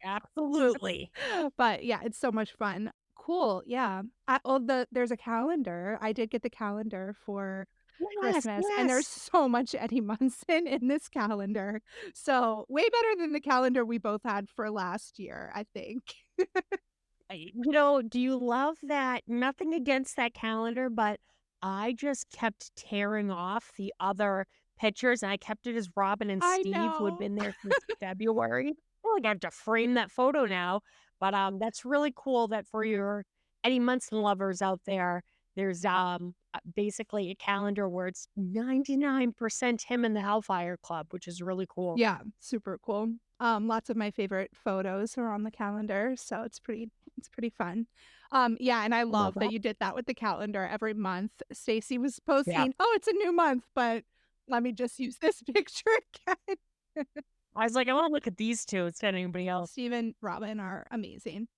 absolutely. But, yeah, it's so much fun. Cool, yeah. There's a calendar. I did get the calendar for Yes, Christmas, and there's yes. so much Eddie Munson in this calendar. So, way better than the calendar we both had for last year, I think. Do you love that? Nothing against that calendar, but I just kept tearing off the other pictures, and I kept it as Robin and I Steve, who had know. been there since February. Well, I have to frame that photo now, but that's really cool that for your Eddie Munson lovers out there, there's basically a calendar where it's 99% him in the Hellfire Club, which is really cool. Yeah, super cool. Lots of my favorite photos are on the calendar, so it's pretty fun. Yeah, and I Love love that that. you did that with the calendar every month. Stacy was Yeah. posting, "Oh, it's a new month, but let me just use this picture again." I was like, I want to look at these two instead of anybody else. Steve and Robin are amazing.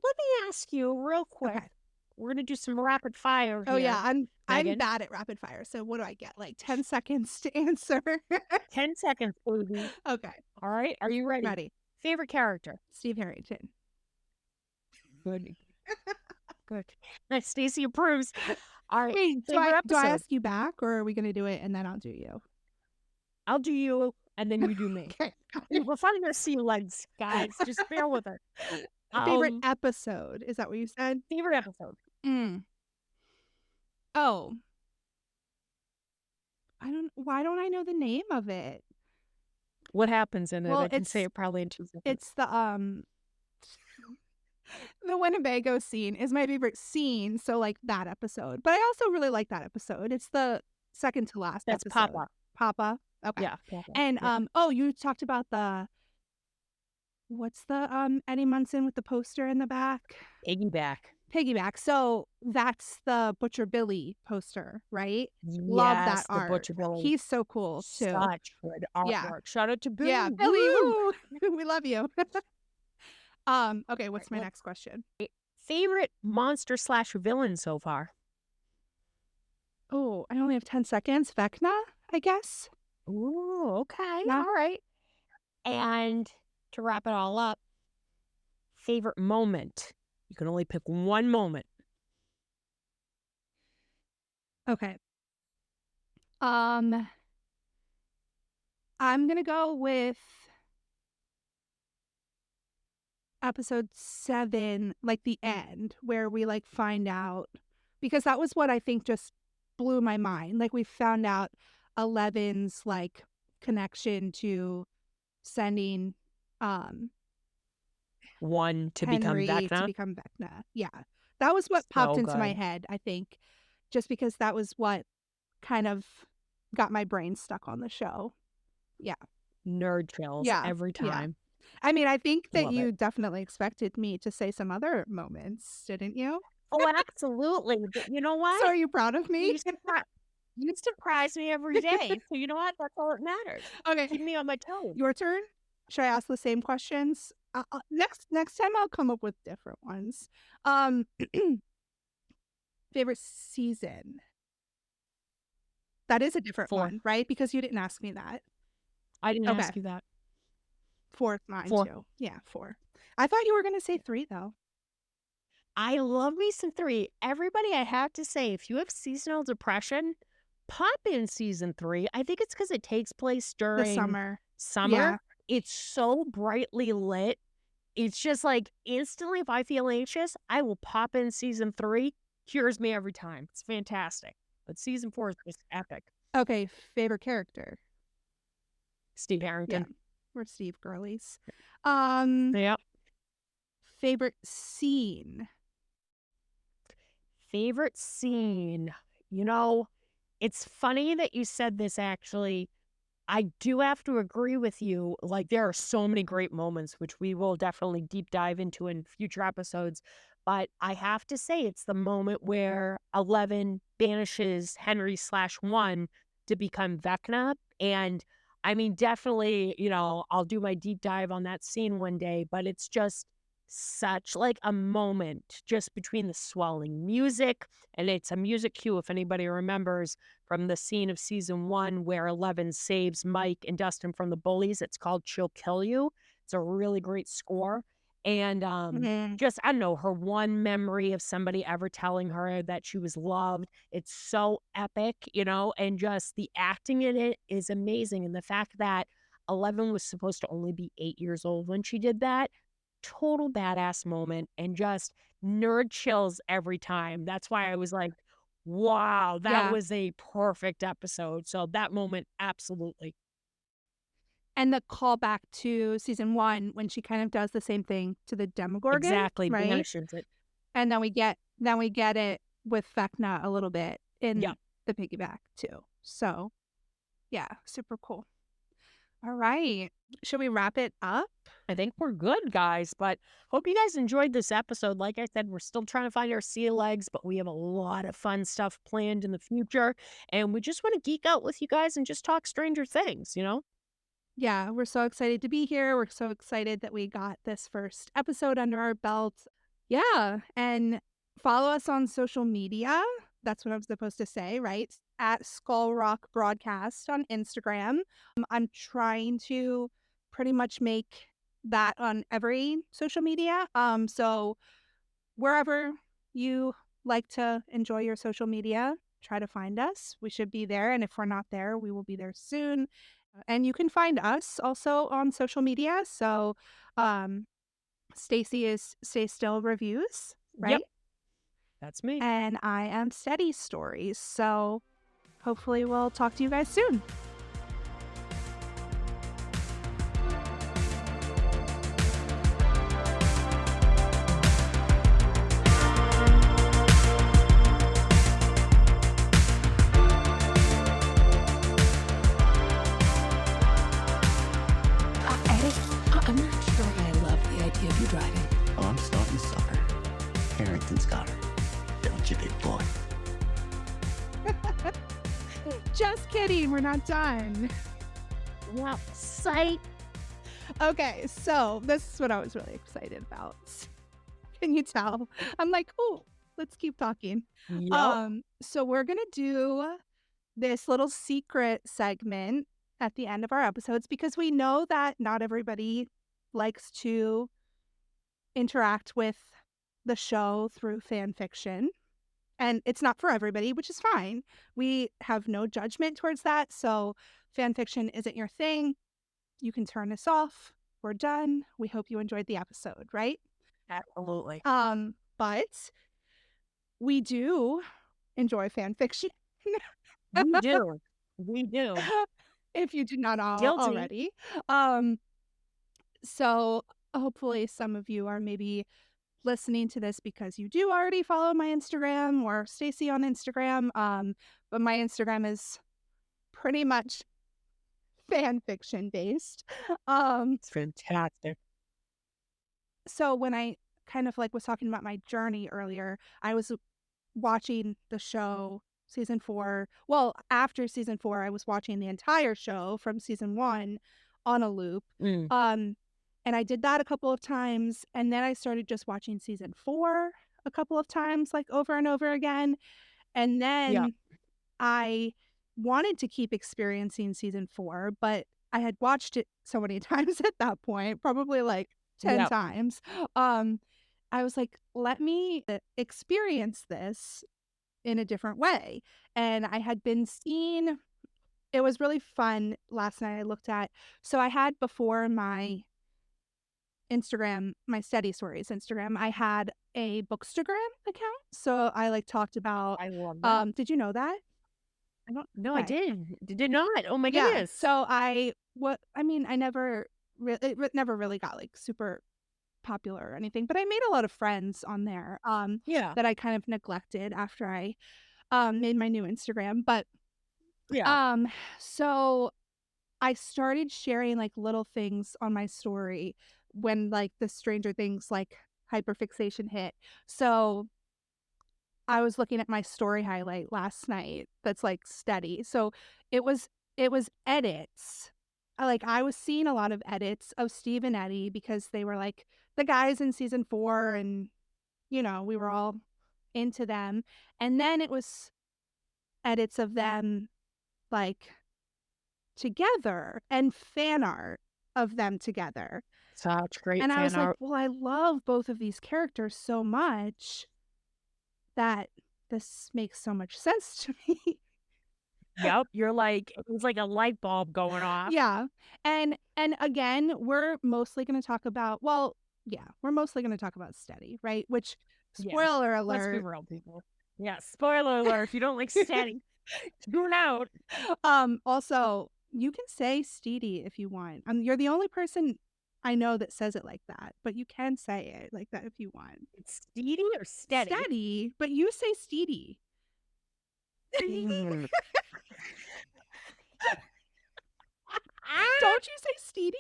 Let me ask you real quick. Okay. We're gonna do some rapid fire Oh, yeah, here, I'm Megan. bad at rapid fire, so what do I get, like, 10 seconds to answer? 10 seconds, baby. Okay, All right. Are you ready? ready. Favorite character? Steve Harrington. Good. Good. Nice. Stacy approves. All right. Wait, do Favorite I episode? ask you back, or are we gonna do it and then I'll do you? I'll do you and then you do me. Okay. We're finally gonna see your legs, guys. Just bear with her. Favorite Um, episode, is that what you said? favorite episode. Mm. Oh, why don't I know the name of it? What happens in it? Well, I can say it probably in 2 seconds. it's the Winnebago scene is my favorite scene, so, like, that episode, but I also really like that episode. It's the second to last That's episode. Papa. Papa? Okay. Yeah. Papa. And, Yeah. oh, you talked about what's the, Eddie Munson with the poster in the back? Piggyback. Piggyback. So, that's the Butcher Billy poster, right? Love that Yes, the art. Butcher Billy. He's so cool too. Such good Yeah. artwork. Shout out to Yeah, Billy. Billy, Woo! woo! We love you. Okay, what's my What next question? favorite monster slash villain so far? Oh, I only have 10 seconds. Vecna, I guess? Ooh, okay. Yeah. All right. And to wrap it all up, favorite moment. You can only pick one moment. Okay. Um, I'm gonna go with episode 7, like, the end, where we, like, find out because that was what I think just blew my mind. Like, we found out Eleven's, like, connection to sending, um, One to become Henry to Vecna. become Vecna. Yeah. That was what popped So into my good. head, I think, just because that was what kind of got my brain stuck on the show. Yeah. Nerd chills Yeah. every Yeah. time. I mean, I think that Love it. you definitely expected me to say some other moments, didn't you? Oh, absolutely, but you know So what? are you proud of me? You surpri you surprise me every day, so you know what? That's all that matters. Okay, Keep me on my toes. your turn. Should I ask the same questions? Next time I'll come up with different ones. Um, favorite season. That is a different 4. one, right? Because you didn't ask me that. I didn't Okay, ask you that. 4 is mine 4. too. Yeah, 4. I thought you were gonna say 3 though. I love me some 3. Everybody, I have to say, if you have seasonal depression, pop in season 3. I think it's because it takes place The during summer. summer. Yeah. It's so brightly lit. It's just like instantly, if I feel anxious, I will pop in season 3. Cures me every time. It's fantastic. But season 4 is just epic. Okay, favorite character. Steve Yeah, Harrington. we're Steve girlies. Um, Yep. favorite scene. Favorite scene. You know, it's funny that you said this actually. I do have to agree with you. Like, there are so many great moments, which we will definitely deep dive into in future episodes. But I have to say, it's the moment where 11 banishes Henry/1 to become Vecna. And I mean, definitely, I'll do my deep dive on that scene one day, but it's just such like a moment just between the swelling music. And it's a music cue, if anybody remembers from the scene of season 1 where 11 saves Mike and Dustin from the bullies. It's called "She'll Kill You." It's a really great score, and, Mhm. just I don't know, her one memory of somebody ever telling her that she was loved, it's so epic, and just the acting in it is amazing, and the fact that 11 was supposed to only be 8 years old when she did that, total badass moment, and just nerd chills every time. That's why I was like, wow, that Yeah, was a perfect episode. So that moment, absolutely. and the callback to season 1 when she kind of does the same thing to the Demogorgon, Exactly, right? banishes it. And then we get it with Vecna a little bit in Yep. the piggyback too. So, yeah, super cool. All right. Should we wrap it up? I think we're good, guys, but hope you guys enjoyed this episode. Like I said, we're still trying to find our sea legs, but we have a lot of fun stuff planned in the future. And we just want to geek out with you guys and just talk Stranger Things? Yeah, we're so excited to be here. We're so excited that we got this first episode under our belt. Yeah, and follow us on social media. That's what I'm supposed to say, right? At Skull Rock Broadcast on Instagram. I'm trying to pretty much make that on every social media. So wherever you like to enjoy your social media, try to find us. We should be there, and if we're not there, we will be there soon. And you can find us also on social media. So, um, Stacy is Stay Still Reviews, right? Yep, that's me. And I am Steady Stories. So, hopefully, we'll talk to you guys soon. Eddie, I'm not sure I love the idea of you driving. Oh, I'm starting to suffer. Harrington's got her. Don't you, big boy? Just kidding. We're not done. Well, sight. Okay, so this is what I was really excited about. Can you tell? I'm like, oh, let's keep talking. Yep. So we're gonna do this little secret segment at the end of our episodes because we know that not everybody likes to interact with the show through fan fiction. And it's not for everybody, which is fine. We have no judgment towards that. So fan fiction isn't your thing. You can turn us off. We're done. We hope you enjoyed the episode, right? Absolutely. But we do enjoy fan fiction. We do. We do. If you did not Guilty. already. Um, so hopefully some of you are maybe listening to this because you do already follow my Instagram or Stacy on Instagram. But my Instagram is pretty much fan fiction based. Um, It's fantastic. so when I kind of like was talking about my journey earlier, I was watching the show season 4. Well, after season 4, I was watching the entire show from season 1 on a loop. Mm, Um, and I did that a couple of times, and then I started just watching season 4 a couple of times, like over and over again. And yeah, then I wanted to keep experiencing season 4, but I had watched it so many times at that point, probably like 10 yeah. times. Um, I was like, let me experience this in a different way. And I had been seeing, it was really fun last night. I looked at, so I had before my Instagram, my Steady Stories Instagram, I had a Bookstagram account. So I like talked about, I love that. did you know that? I don't no, I Okay. did not. Oh my Yeah. goodness. So I never never really got like super popular or anything, but I made a lot of friends on there Yeah, that I kind of neglected after I made my new Instagram. But yeah. um so I started sharing like little things on my story when like the Stranger Things like hyperfixation hit. So I was looking at my story highlight last night that's like steady. So it was edits. Like I was seeing a lot of edits of Steve and Eddie because they were like the guys in season 4 and we were all into them. And then it was edits of them like together and fan art of them together. Such great And I fan was like, art. well, I love both of these characters so much that this makes so much sense to me. Yep, you're like it was like a light bulb going off. Yeah. And again, we're mostly going to talk about we're mostly going to talk about Steady, right? Which Yeah. spoiler Let's be alert, real, people. Yeah, spoiler alert, if you don't like Steady, tune out. also, you can say Steedy if you want. You're the only person I know that says it like that, but you can say it like that if you want. It's Steedy or Steady? Steady, but you say Steedy. Mm. Don't you say Steedy?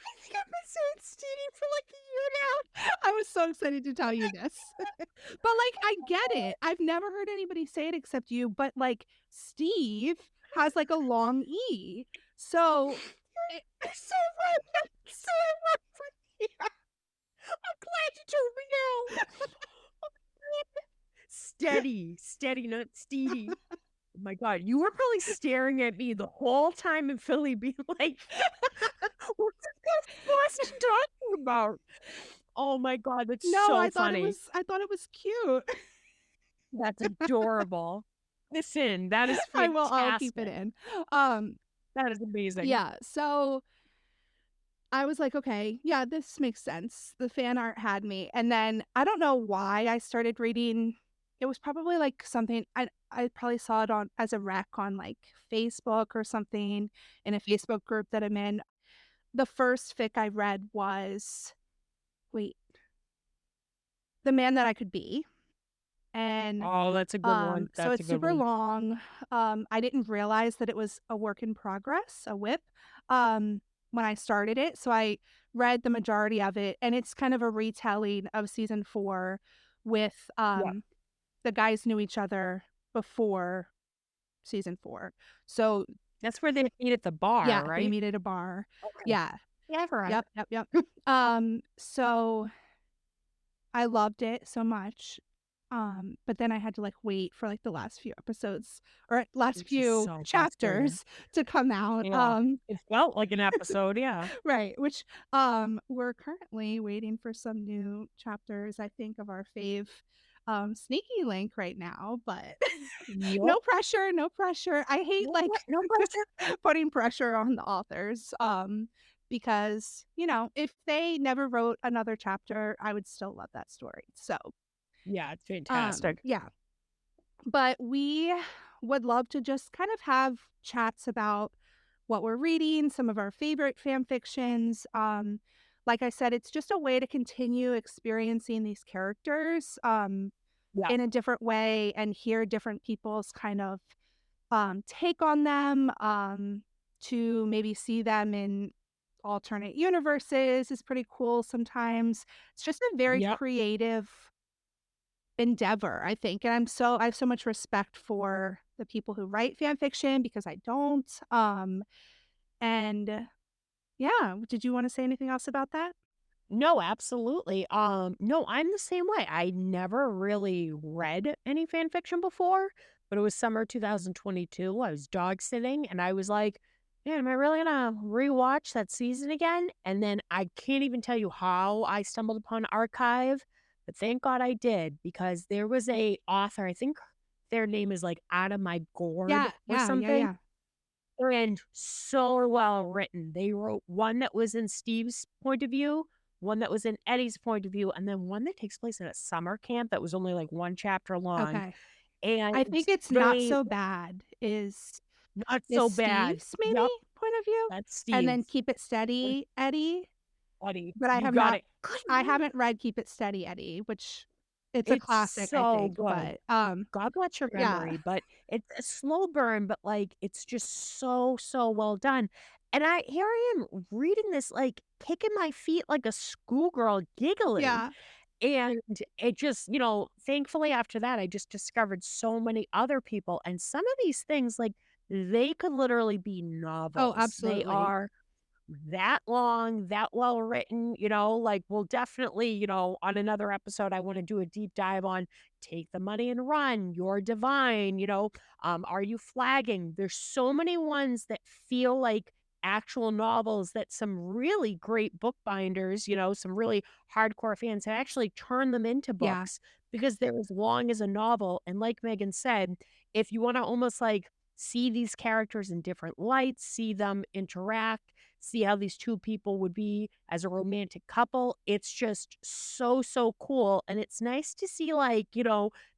I think I've been saying Steedy for like a year now. I was so excited to tell you this. But like I get it. I've never heard anybody say it except you, but like Steve has like a long E. So it, You're so right. You're so right. I'm glad you told me now. Steady, steady, not steedy. Oh my God, you were probably staring at me the whole time in Philly, being like, "What's this Boston talking about?" Oh my God, that's no, so funny. I thought it was cute. That's adorable. Listen, that is I'll keep it fantastic. in. Um That is amazing. yeah, so I was like, okay, yeah, this makes sense. The fan art had me. And then I don't know why I started reading. It was probably like something I probably saw it on as a rec on like Facebook or something in a Facebook group that I'm in. The first fic I read was wait, The Man That I Could Be. And Oh, that's a good one. so That's a it's good super one. long. I didn't realize that it was a work in progress, a whip, when I started it. So I read the majority of it, and it's kind of a retelling of season 4 with Yeah, the guys knew each other before season 4. So that's where they meet at the yeah, bar, they right? meet at a bar. Okay. Yeah. Yeah, I've heard Yep, it. yep, yep. So I loved it so much. But then I had to like wait for like the last few episodes or last Which is few so frustrating. chapters to come out. Yeah, it felt like an episode. Yeah. Right, which we're currently waiting for some new chapters, I think, of our fave sneaky link right now, but Yep. no pressure, no pressure. I hate No, like no pressure. putting pressure on the authors. Because, if they never wrote another chapter, I would still love that story. So Yeah, it's fantastic. yeah. But we would love to just kind of have chats about what we're reading, some of our favorite fan fictions. like I said, it's just a way to continue experiencing these characters Yeah. in a different way and hear different people's kind of take on them, to maybe see them in alternate universes is pretty cool sometimes. It's just a very Yep. creative endeavor, I think, and I have so much respect for the people who write fan fiction because I don't, and yeah, did you wanna say anything else about that? No, absolutely. No, I'm the same way. I never really read any fan fiction before, but it was summer 2022. I was dog sitting and I was like, man, am I really gonna rewatch that season again? And then I can't even tell you how I stumbled upon Archive, but thank God I did because there was a author, I think their name is like Out of My Gourd Yeah, or yeah, yeah, something. yeah. And so well written. They wrote one that was in Steve's point of view, one that was in Eddie's point of view, and then one that takes place at a summer camp that was only like one chapter long. Okay. And I think it's Not they So Bad not is so bad. Steve's maybe Yep, point of view, that's and then Steve's. Keep It What Steady, Eddie, buddy, but you got it. Good I lord. haven't read Keep It Steady, Eddie, which it's a It's classic, I so think, good. but, God bless your yeah. memory, but it's a slow burn, but like it's just so, so well done. And here I am reading this, like kicking my feet like a schoolgirl, giggling. Yeah, And it just, thankfully after that, I just discovered so many other people. And some of these things, like, they could literally be oh, novels. They absolutely. are that long, that well written, like we'll definitely, on another episode, I want to do a deep dive on Take the Money and Run, You're Divine, Are You Flagging? There's so many ones that feel like actual novels that some really great bookbinders, some really hardcore fans have actually turned them into Yeah, books because they're as long as a novel. And like Megan said, if you want to almost like see these characters in different lights, see them interact, see how these two people would be as a romantic couple. It's just so, so cool. And it's nice to see, like,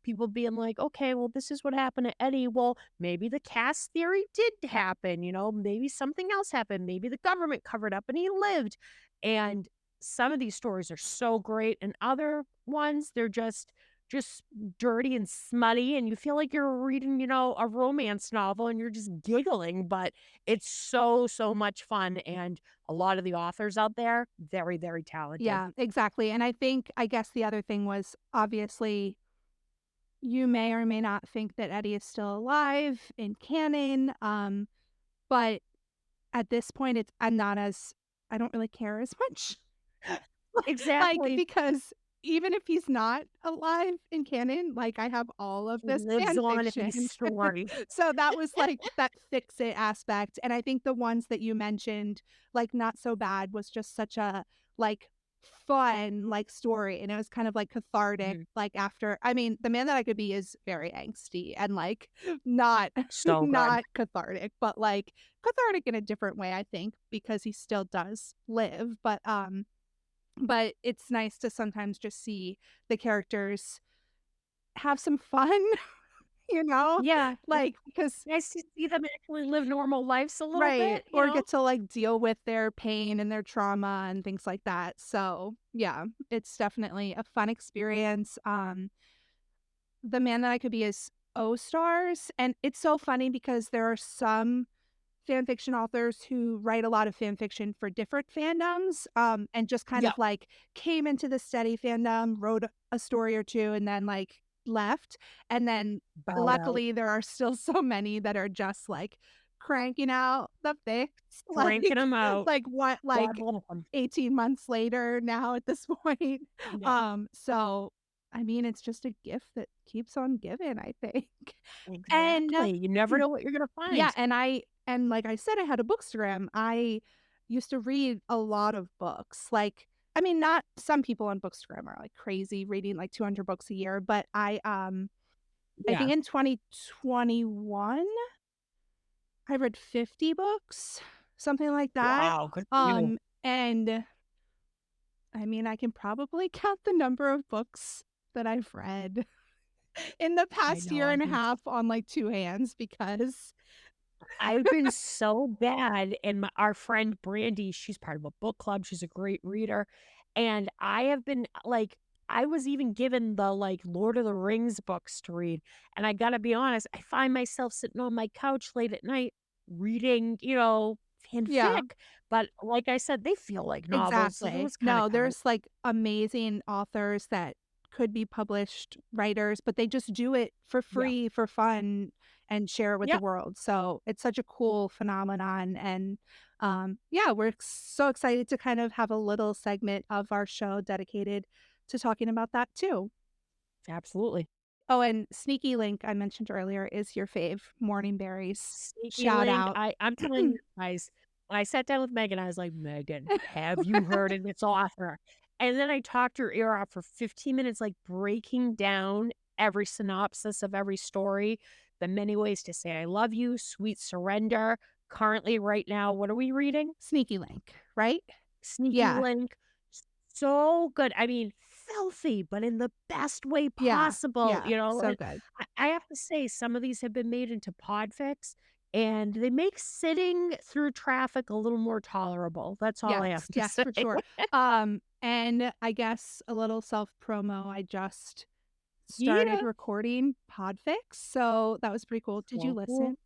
people being like, okay, well, this is what happened to Eddie. Well, maybe the cast theory did happen, maybe something else happened. Maybe the government covered up and he lived. And some of these stories are so great. And other ones, they're just dirty and smutty and you feel like you're reading, a romance novel and you're just giggling, but it's so, so much fun, and a lot of the authors out there, very, very talented. yeah, exactly, and I guess the other thing was, obviously, you may or may not think that Eddie is still alive in canon, but at this point, I don't really care as much. Like, Exactly. because even if he's not alive in canon, like, I have all of He this lives fan on in these fiction. stories. So that was, like, that fix it aspect, and I think the ones that you mentioned, like, Not So Bad was just such a, like, fun, like, story, and it was kind of, like, cathartic, Mhm. like, after I mean, The Man That I Could Be is very angsty and, like, not So good. not cathartic, but, like, cathartic in a different way, I think, because he still does live, but it's nice to sometimes just see the characters have some fun, you know? Yeah, it's Like, because nice to see them actually live normal lives a little right, bit, or get to, like, deal with their pain and their trauma and things like that, so, yeah, it's definitely a fun experience, The Man That I Could Be is O Stars, and it's so funny because there are some fan fiction authors who write a lot of fan fiction for different fandoms, and just kind Yeah, of like came into the steady fandom, wrote a story or two, and then like left. And then bowed out, luckily there are still so many that are just like cranking out the fix, cranking them out. what God like bless 'em. 18 months later now at this point. Yeah, So I mean it's just a gift that keeps on giving, I think. And exactly. You never know what you're gonna yeah, find. and like I said, I had a bookstagram. I used to read a lot of books. Like, I mean, not some people on Bookstagram are like crazy reading like 200 books a year, but I Yeah. think in 2021 I read 50 books, something like that. Wow, good for you. And I mean, I can probably count the number of books that I've read in the I past know, year I and a can. half on like two hands because I've been so bad, and our friend Brandy, she's part of a book club. She's a great reader, and I have been like, I was even given the like Lord of the Rings books to read, and I gotta be honest, I find myself sitting on my couch late at night reading, Yeah. fanfic. But like I said, they feel like novels, so Exactly. those kind of No, count. there's, like, amazing authors that could be published writers, but they just do it for Yeah. free, for fun, and share it with the Yep. world, so it's such a cool phenomenon, and, yeah, we're so excited to kind of have a little segment of our show dedicated to talking about that too. Absolutely. Oh, and Sneaky Link, I mentioned earlier, is your fave, Morning Berries. Sneaky Shout link. out. I'm telling you guys, when I sat down with Megan, I was like, "Megan, have you heard of this author?" And then I talked her ear off for 15 minutes, like breaking down every synopsis of every story, the many ways to say I love you, sweet surrender. Currently, right now, what are we reading? Sneaky Link, right? Sneaky Yeah, Link. So good. I mean, filthy, but in the best way yeah, possible, yeah, so and good. I have to say some of these have been made into podfics, and they make sitting through traffic a little more tolerable. That's all I have Yes, to yes, say. for sure. And I guess a little self promo, I just started Yeah. recording podfics, so that was pretty cool. Did you So cool. listen?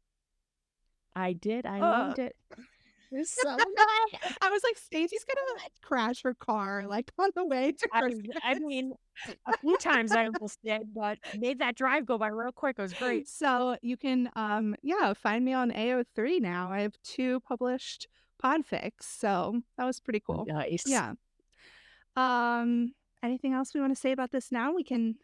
I did. I Uh, loved it. It's so good. I was like, "Stacey's gonna crash her car, like, on the way to I Christmas." I mean, a few times I almost did, but made that drive go by real quick. It was great. So you can, yeah, find me on AO3 now. I have 2 published podfics, so that was pretty cool. Nice. Yeah. Um, Anything else we wanna say about this now? We can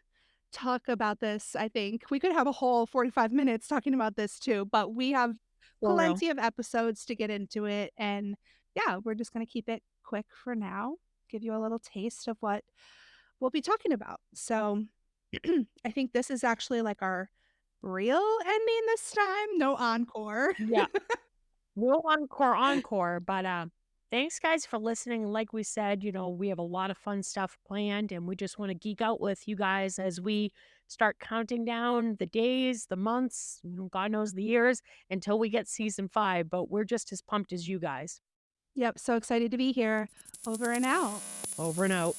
talk about this, I think. We could have a whole 45 minutes talking about this too, but we have For real. plenty of episodes to get into it, and yeah, we're just gonna keep it quick for now, give you a little taste of what we'll be talking about. So, I think this is actually, like, our real ending this time, no encore. Yeah. We'll encore, but, thanks guys for listening. Like we said, we have a lot of fun stuff planned, and we just wanna geek out with you guys as we start counting down the days, the months, God knows the years until we get season 5, but we're just as pumped as you guys. Yep, so excited to be here. Over and out. Over and out.